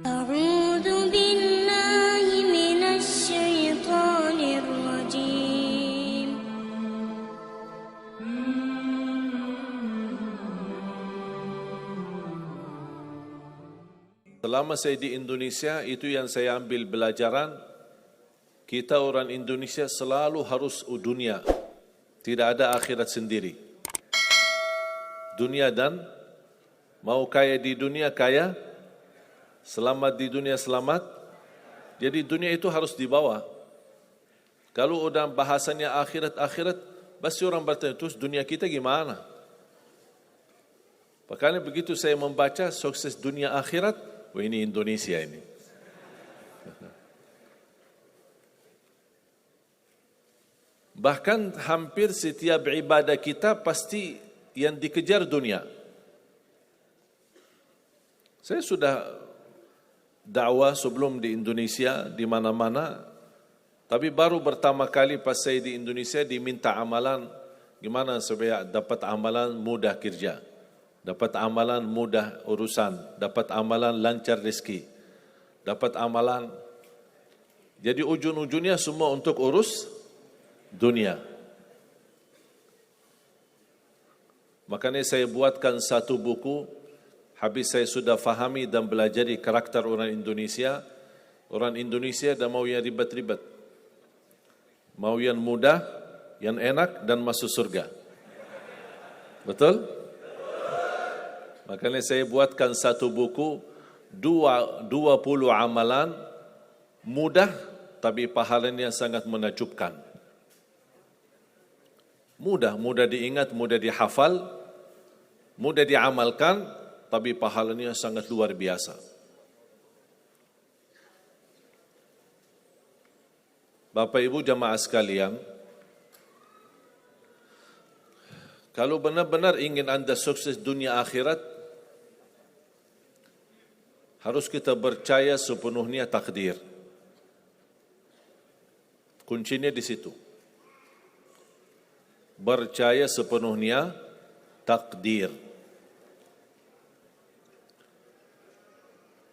أعوذ بالله من الشيطان الرجيم. Selama saya di Indonesia, itu yang saya ambil pelajaran, kita orang Indonesia selalu harus dunia. Tidak ada akhirat sendiri. Dunia dan mau kaya di dunia kaya, selamat di dunia selamat. Jadi dunia itu harus dibawa. Kalau udah bahasanya akhirat, pasti orang bertanya, terus dunia kita gimana? Makanya begitu saya membaca sukses dunia akhirat, wah ini Indonesia ini. Bahkan hampir setiap ibadah kita pasti yang dikejar dunia. Saya sudah dakwah sebelum di Indonesia, di mana-mana, tapi baru pertama kali pas saya di Indonesia diminta amalan, gimana supaya dapat amalan mudah kerja, dapat amalan mudah urusan, dapat amalan lancar rezeki, dapat amalan. Jadi ujung-ujungnya semua untuk urus dunia. Makanya saya buatkan satu buku, habis saya sudah fahami dan belajari karakter orang Indonesia. Orang Indonesia dah mau yang ribet-ribet, mau yang mudah, yang enak dan masuk surga. Betul? Makanya saya buatkan satu buku, 20 amalan mudah tapi pahalanya sangat menakjubkan. Mudah diingat, mudah dihafal, mudah diamalkan, tapi pahalanya sangat luar biasa. Bapak Ibu jamaah sekalian, kalau benar-benar ingin Anda sukses dunia akhirat, harus kita percaya sepenuhnya takdir. Kuncinya di situ. Percaya sepenuhnya takdir.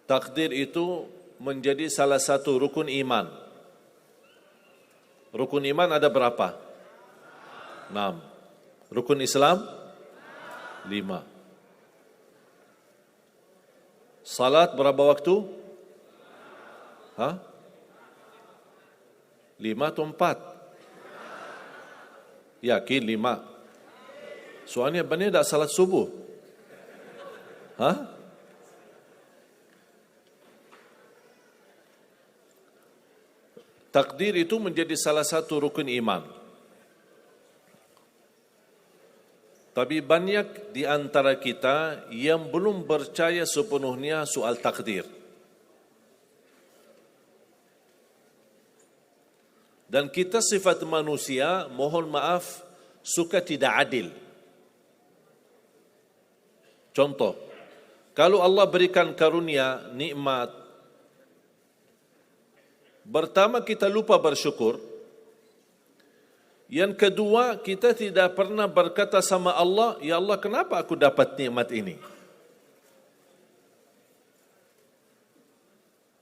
Takdir itu menjadi salah satu rukun iman. Rukun iman ada berapa? 6. Rukun Islam? 5. Salat berapa waktu? 5 atau 4? Yakin 5? Soalnya benar tak salat subuh? Takdir itu menjadi salah satu rukun iman. Tapi banyak di antara kita yang belum percaya sepenuhnya soal takdir. Dan kita sifat manusia, mohon maaf, suka tidak adil. Contoh, kalau Allah berikan karunia, nikmat, pertama kita lupa bersyukur. Yang kedua, kita tidak pernah berkata sama Allah, ya Allah kenapa aku dapat nikmat ini?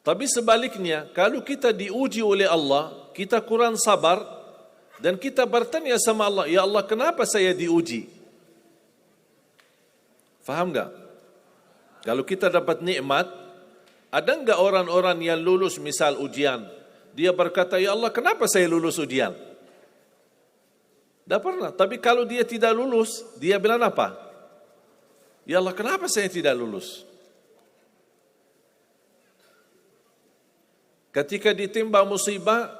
Tapi sebaliknya, kalau kita diuji oleh Allah, kita kurang sabar, dan kita bertanya sama Allah, ya Allah kenapa saya diuji? Faham tak? Kalau kita dapat nikmat, ada enggak orang-orang yang lulus misal ujian, dia berkata, ya Allah kenapa saya lulus ujian? Tak pernah. Tapi kalau dia tidak lulus, dia bilang apa? Ya Allah kenapa saya tidak lulus? Ketika ditimpa musibah,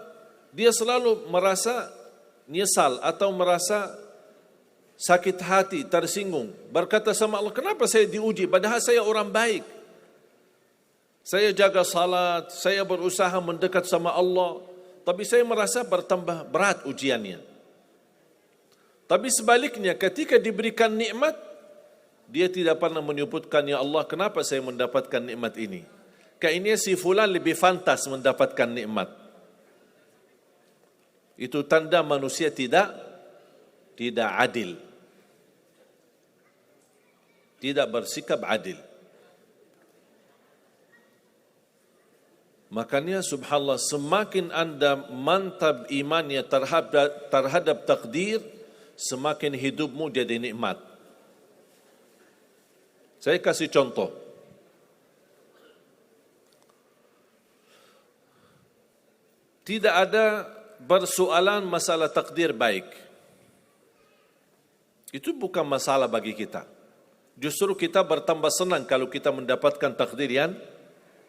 dia selalu merasa nyesal atau merasa sakit hati, tersinggung. Berkata sama Allah, kenapa saya diuji? Padahal saya orang baik. Saya jaga salat, saya berusaha mendekat sama Allah. Tapi saya merasa bertambah berat ujiannya. Tapi sebaliknya, ketika diberikan nikmat, dia tidak pernah menyebutkan, ya Allah kenapa saya mendapatkan nikmat ini? Kayaknya si fulan lebih fantas mendapatkan nikmat. Itu tanda manusia tidak adil. Tidak bersikap adil. Makanya subhanallah, semakin anda mantap imannya terhadap takdir, semakin hidupmu jadi nikmat. Saya kasih contoh. Tidak ada persoalan masalah takdir baik. Itu bukan masalah bagi kita. Justru kita bertambah senang kalau kita mendapatkan takdir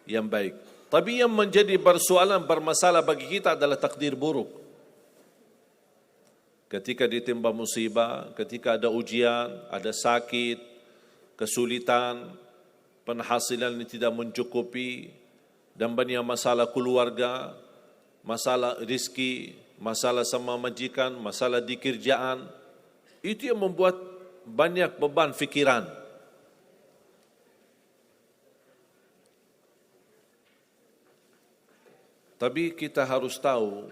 yang baik. Tapi yang menjadi persoalan bermasalah bagi kita adalah takdir buruk. Ketika ditimpa musibah, ketika ada ujian, ada sakit, kesulitan, penghasilan yang tidak mencukupi, dan banyak masalah keluarga, masalah rizki, masalah sama majikan, masalah di kerjaan, itu yang membuat banyak beban fikiran. Tapi kita harus tahu,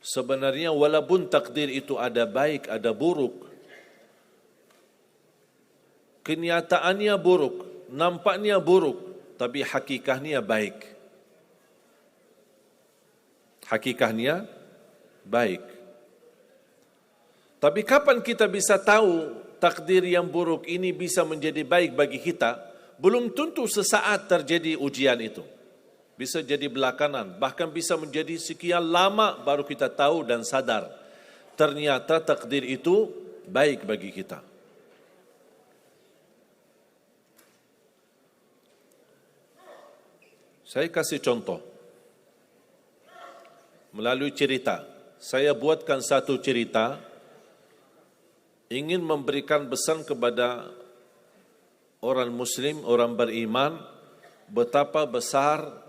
sebenarnya walaupun takdir itu ada baik, ada buruk, kenyataannya buruk, nampaknya buruk, tapi hakikatnya baik. Hakikatnya baik. Tapi kapan kita bisa tahu takdir yang buruk ini bisa menjadi baik bagi kita? Belum tentu sesaat terjadi ujian itu. Bisa jadi belakangan, bahkan bisa menjadi sekian lama baru kita tahu dan sadar. Ternyata takdir itu baik bagi kita. Saya kasih contoh. Melalui cerita. Saya buatkan satu cerita, ingin memberikan pesan kepada orang Muslim, orang beriman, betapa besar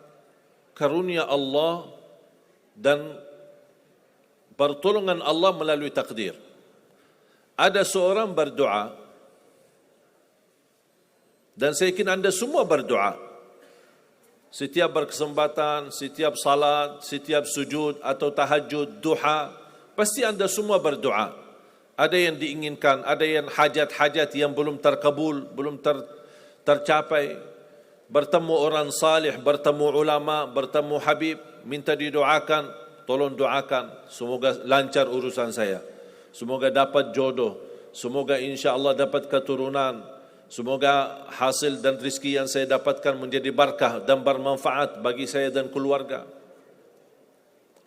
karunia Allah dan pertolongan Allah melalui takdir. Ada seorang berdoa, dan saya yakin anda semua berdoa. Setiap berkesempatan, setiap salat, setiap sujud atau tahajud, duha, pasti anda semua berdoa. Ada yang diinginkan, ada yang hajat-hajat yang belum terkabul, belum tercapai. Bertemu orang salih, bertemu ulama, bertemu habib, minta didoakan, tolong doakan, semoga lancar urusan saya, semoga dapat jodoh, semoga insya Allah dapat keturunan, semoga hasil dan rezeki yang saya dapatkan menjadi berkah dan bermanfaat bagi saya dan keluarga.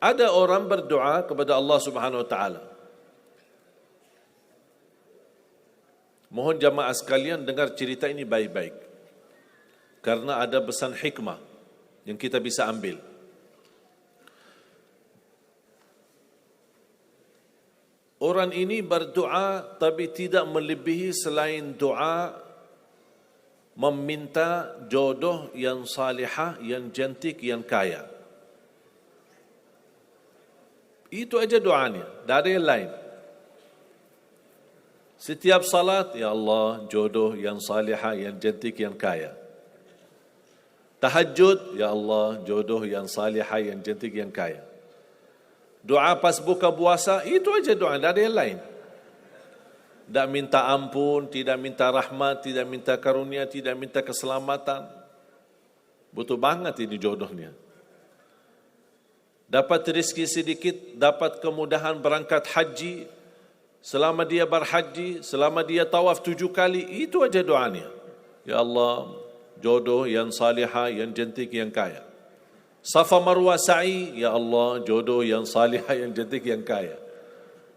Ada orang berdoa kepada Allah Subhanahu Wa Taala. Mohon jamaah sekalian dengar cerita ini baik-baik, karena ada pesan hikmah yang kita bisa ambil. Orang ini berdoa tapi tidak melebihi selain doa meminta jodoh yang salihah, yang cantik, yang kaya. Itu aja doanya, tidak ada yang lain. Setiap salat, ya Allah, jodoh yang salihah, yang cantik, yang kaya. Tahajud, ya Allah, jodoh yang salihah, yang cantik, yang kaya. Doa pas buka puasa, itu aja doa, tidak ada yang lain. Tidak minta ampun, tidak minta rahmat, tidak minta karunia, tidak minta keselamatan. Butuh banget ini jodohnya. Dapat rezeki sedikit, dapat kemudahan berangkat haji. Selama dia berhaji, selama dia tawaf 7 kali, itu aja doanya. Ya Allah, jodoh yang salihah, yang cantik, yang kaya. Safa Marwah sa'i, ya Allah, jodoh yang salihah, yang cantik, yang kaya.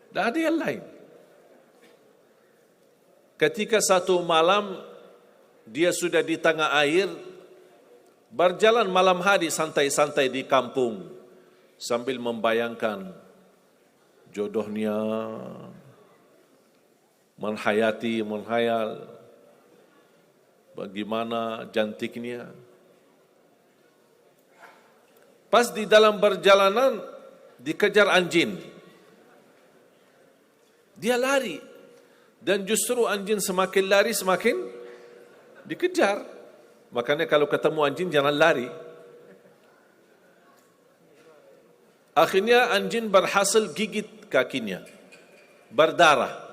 Tak ada yang lain. Ketika satu malam dia sudah di tengah air, berjalan malam hari santai-santai di kampung sambil membayangkan jodohnya, menghayal bagaimana cantiknya. Pas di dalam perjalanan dikejar anjing. Dia lari. Dan justru anjing semakin lari semakin dikejar. Makanya kalau ketemu anjing jangan lari. Akhirnya anjing berhasil gigit kakinya, berdarah.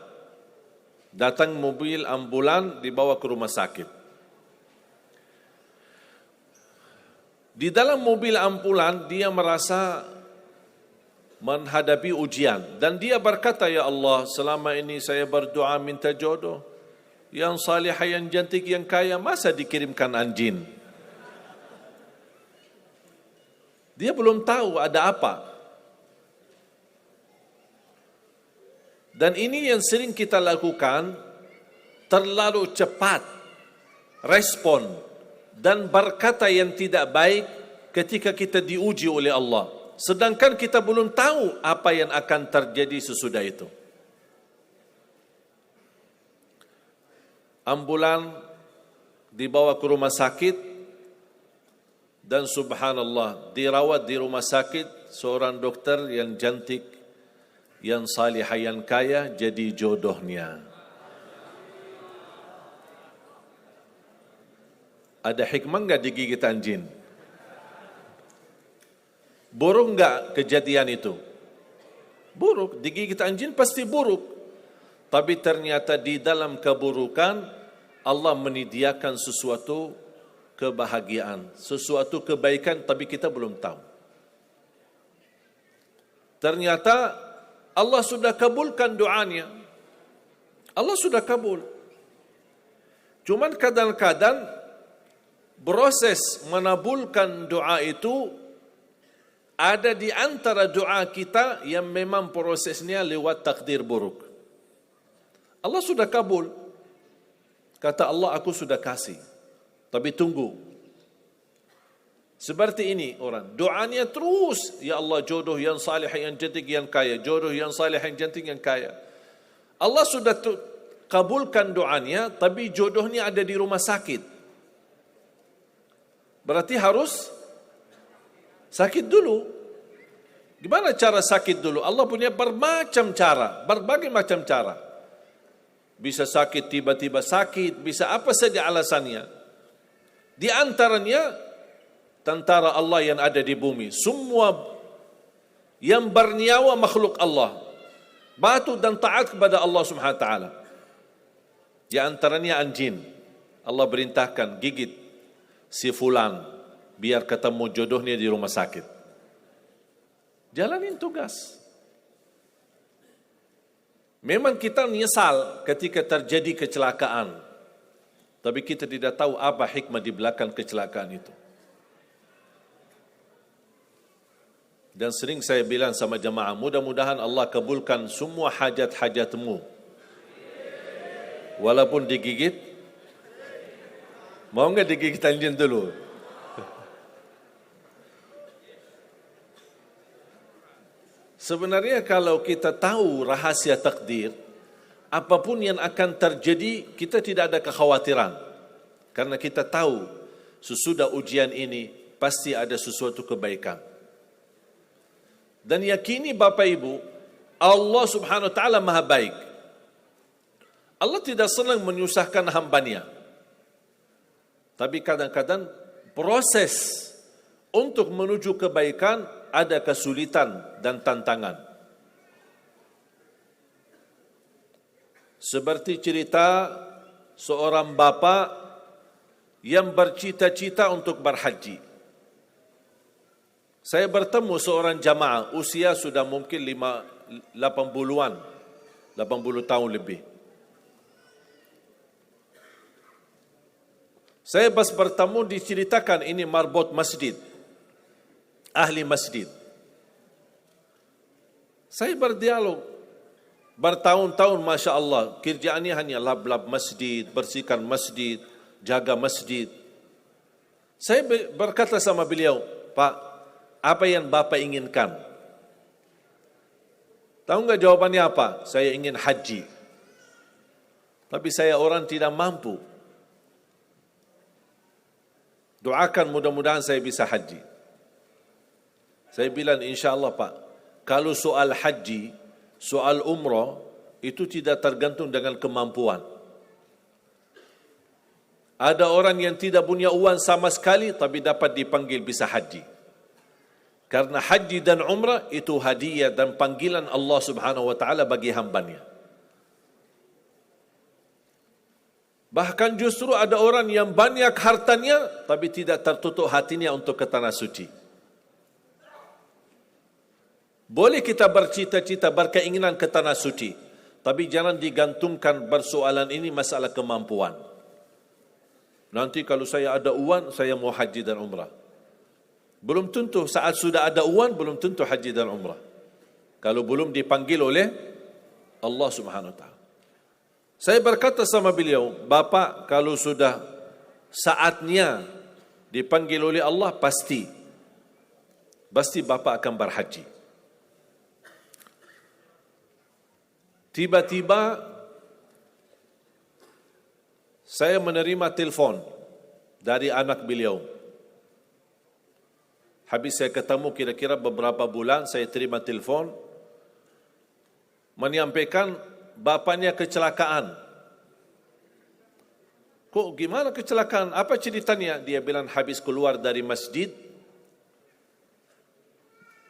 Datang mobil ambulan dibawa ke rumah sakit. Di dalam mobil ambulan dia merasa menghadapi ujian dan dia berkata, ya Allah, selama ini saya berdoa minta jodoh yang salihah, yang cantik, yang kaya, masa dikirimkan anjing? Dia belum tahu ada apa. Dan ini yang sering kita lakukan, terlalu cepat respon dan berkata yang tidak baik ketika kita diuji oleh Allah. Sedangkan kita belum tahu apa yang akan terjadi sesudah itu. Ambulan dibawa ke rumah sakit dan subhanallah dirawat di rumah sakit seorang dokter yang cantik, yang salihah, yang kaya, jadi jodohnya. Ada hikmah enggak digigit anjing? Buruk enggak kejadian itu? Buruk, digigit anjing pasti buruk. Tapi ternyata di dalam keburukan Allah menyediakan sesuatu kebahagiaan, sesuatu kebaikan, tapi kita belum tahu. Ternyata Allah sudah kabulkan doanya. Allah sudah kabul. Cuman kadang-kadang proses menabulkan doa itu ada di antara doa kita yang memang prosesnya lewat takdir buruk. Allah sudah kabul. Kata Allah, aku sudah kasih. Tapi tunggu. Seperti ini orang, doanya terus, ya Allah jodoh yang salih, yang cantik, yang kaya, jodoh yang salih, yang cantik, yang kaya. Allah sudah kabulkan doanya, tapi jodohnya ada di rumah sakit. Berarti harus sakit dulu. Gimana cara sakit dulu? Allah punya bermacam cara, berbagai macam cara. Bisa sakit, tiba-tiba sakit, bisa apa saja alasannya. Di antaranya tentara Allah yang ada di bumi, semua yang bernyawa makhluk Allah, patuh dan taat kepada Allah Subhanahu wa taala. Di antaranya anjing. Allah perintahkan gigit si fulan biar ketemu jodohnya di rumah sakit. Jalanin tugas. Memang kita menyesal ketika terjadi kecelakaan, tapi kita tidak tahu apa hikmah di belakang kecelakaan itu. Dan sering saya bilang sama jemaah, mudah-mudahan Allah kabulkan semua hajat-hajatmu. Walaupun digigit, mau enggak digigit anjing dulu? Sebenarnya kalau kita tahu rahasia takdir, apapun yang akan terjadi, kita tidak ada kekhawatiran. Karena kita tahu sesudah ujian ini pasti ada sesuatu kebaikan. Dan yakini Bapak Ibu, Allah Subhanahu wa taala Maha baik. Allah tidak senang menyusahkan hamba-Nya. Tapi kadang-kadang proses untuk menuju kebaikan ada kesulitan dan tantangan. Seperti cerita seorang bapa yang bercita-cita untuk berhaji. Saya bertemu seorang jamaah, usia sudah mungkin 80-an, 80 tahun lebih. Saya pas bertemu diceritakan ini marbot masjid, ahli masjid. Saya berdialog, bertahun-tahun Masya Allah, kerjaannya hanya lap-lap masjid, bersihkan masjid, jaga masjid. Saya berkata sama beliau, Pak, apa yang Bapak inginkan? Tahu enggak jawabannya apa? Saya ingin haji. Tapi saya orang tidak mampu. Doakan mudah-mudahan saya bisa haji. Saya bilang insya-Allah Pak, kalau soal haji, soal umrah itu tidak tergantung dengan kemampuan. Ada orang yang tidak punya uang sama sekali tapi dapat dipanggil bisa haji. Karena haji dan umrah itu hadiah dan panggilan Allah Subhanahu wa taala bagi hambanya. Bahkan justru ada orang yang banyak hartanya tapi tidak tertutup hatinya untuk ke tanah suci. Boleh kita bercita-cita, berkeinginan ke tanah suci, tapi jangan digantungkan persoalan ini masalah kemampuan. Nanti kalau saya ada uang, saya mau haji dan umrah. Belum tentu, saat sudah ada uang, belum tentu haji dan umrah. Kalau belum dipanggil oleh Allah Subhanahu wa ta'ala. Saya berkata sama beliau, Bapak kalau sudah saatnya dipanggil oleh Allah, pasti Bapak akan berhaji. Tiba-tiba saya menerima telefon dari anak beliau. Habis saya ketemu kira-kira beberapa bulan, saya terima telefon menyampaikan bapaknya kecelakaan. Kok gimana kecelakaan? Apa ceritanya? Dia bilang habis keluar dari masjid,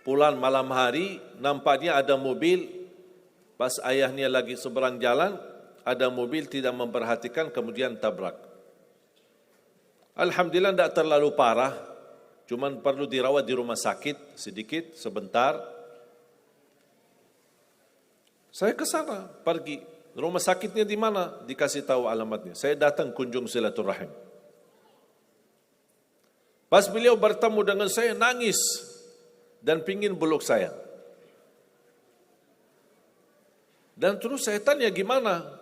pulang malam hari, nampaknya ada mobil, pas ayahnya lagi seberang jalan, ada mobil tidak memperhatikan, kemudian tabrak. Alhamdulillah tidak terlalu parah, cuman perlu dirawat di rumah sakit sedikit, sebentar. Saya ke sana, pergi. Rumah sakitnya di mana? Dikasih tahu alamatnya. Saya datang kunjung silaturahim. Pas beliau bertemu dengan saya, nangis dan pingin peluk saya. Dan terus saya tanya gimana?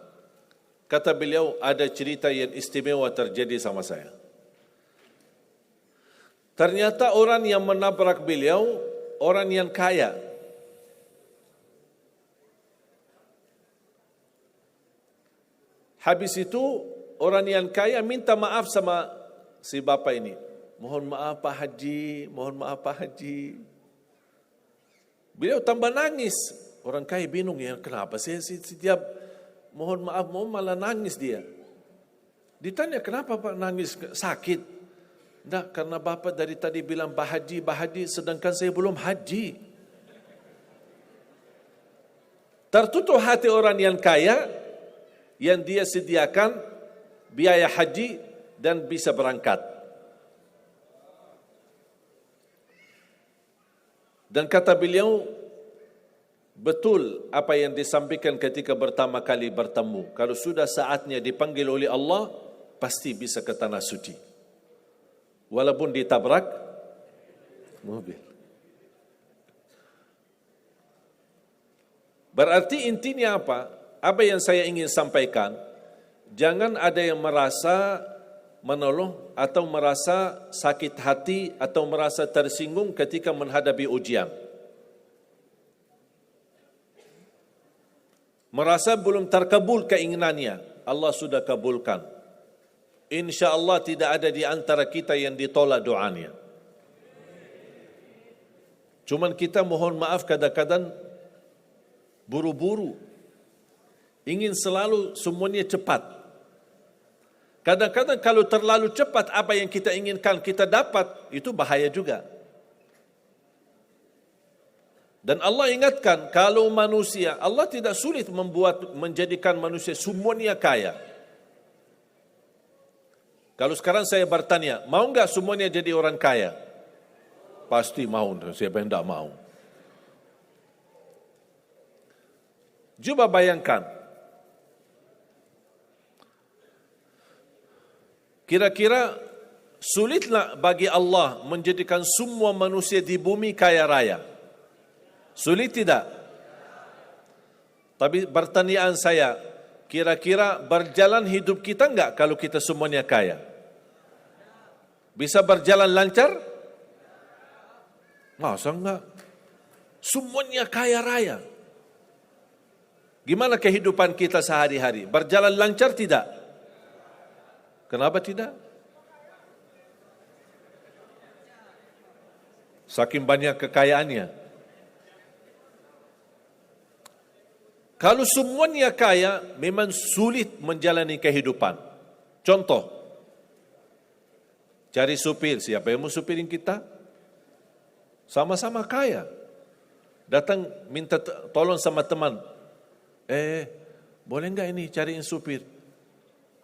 Kata beliau, ada cerita yang istimewa terjadi sama saya. Ternyata orang yang menabrak beliau, orang yang kaya. Habis itu orang yang kaya minta maaf sama si bapak ini. Mohon maaf Pak Haji, mohon maaf Pak Haji. Beliau tambah nangis. Orang kaya bingung, ya kenapa sih setiap mohon maaf malah nangis dia. Ditanya kenapa Pak nangis, sakit? Tidak, karena bapak dari tadi bilang Pak Haji, sedangkan saya belum haji. Tertutup hati orang yang kaya, yang dia sediakan biaya haji dan bisa berangkat. Dan kata beliau, betul apa yang disampaikan ketika pertama kali bertemu. Kalau sudah saatnya dipanggil oleh Allah, pasti bisa ke tanah suci. Walaupun ditabrak mobil. Berarti intinya apa? Apa yang saya ingin sampaikan, jangan ada yang merasa menolong atau merasa sakit hati atau merasa tersinggung ketika menghadapi ujian. Merasa belum terkabul keinginannya, Allah sudah kabulkan. InsyaAllah tidak ada di antara kita yang ditolak doanya. Cuman kita mohon maaf kadang-kadang buru-buru. Ingin selalu semuanya cepat. Kadang-kadang kalau terlalu cepat apa yang kita inginkan kita dapat, itu bahaya juga. Dan Allah ingatkan, kalau manusia, Allah tidak sulit menjadikan manusia semuanya kaya. Kalau sekarang saya bertanya, mau enggak semuanya jadi orang kaya? Pasti mau, siapa yang tidak mau? Coba bayangkan, kira-kira sulitlah bagi Allah menjadikan semua manusia di bumi kaya raya? Sulit tidak? Tapi pertanyaan saya, kira-kira berjalan hidup kita enggak kalau kita semuanya kaya? Bisa berjalan lancar? Masa enggak? Semuanya kaya raya. Gimana kehidupan kita sehari-hari? Berjalan lancar tidak? Kenapa tidak? Saking banyak kekayaannya. Kalau semuanya kaya, memang sulit menjalani kehidupan. Contoh, cari supir. Siapa yang mau supirin kita? sama-sama kaya. Datang minta tolong sama teman, boleh enggak ini cariin supir?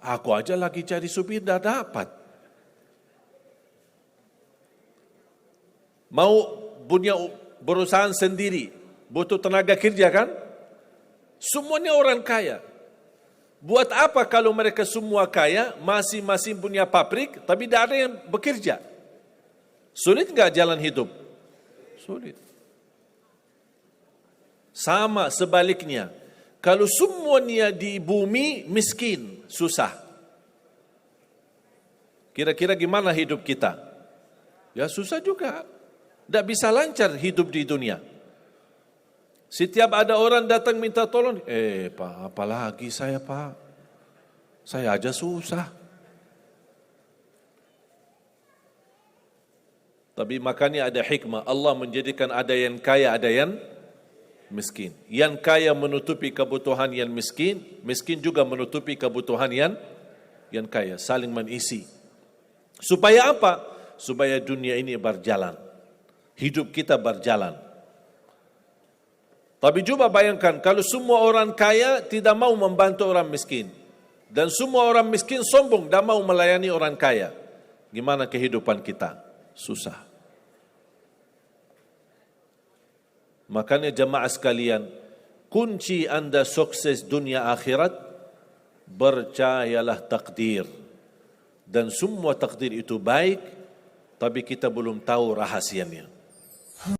Aku aja lagi cari supir, dah dapat. Mau punya perusahaan sendiri, butuh tenaga kerja kan? Semuanya orang kaya. Buat apa kalau mereka semua kaya, masing-masing punya pabrik, tapi tidak ada yang bekerja? Sulit enggak jalan hidup? Sulit. Sama sebaliknya, kalau semuanya di bumi miskin, susah. Kira-kira gimana hidup kita? Ya susah juga. Tidak bisa lancar hidup di dunia. Setiap ada orang datang minta tolong, Pak, apalagi saya Pak? Saya aja susah. Tapi makanya ada hikmah. Allah menjadikan ada yang kaya, ada yang miskin. Yang kaya menutupi kebutuhan yang miskin, miskin juga menutupi kebutuhan yang kaya, saling mengisi. Supaya apa? Supaya dunia ini berjalan. Hidup kita berjalan. Tapi coba bayangkan kalau semua orang kaya tidak mau membantu orang miskin, dan semua orang miskin sombong dan mau melayani orang kaya. Gimana kehidupan kita? Susah. Makanya jemaah sekalian, kunci anda sukses dunia akhirat, percayalah takdir. Dan semua takdir itu baik, tapi kita belum tahu rahasianya.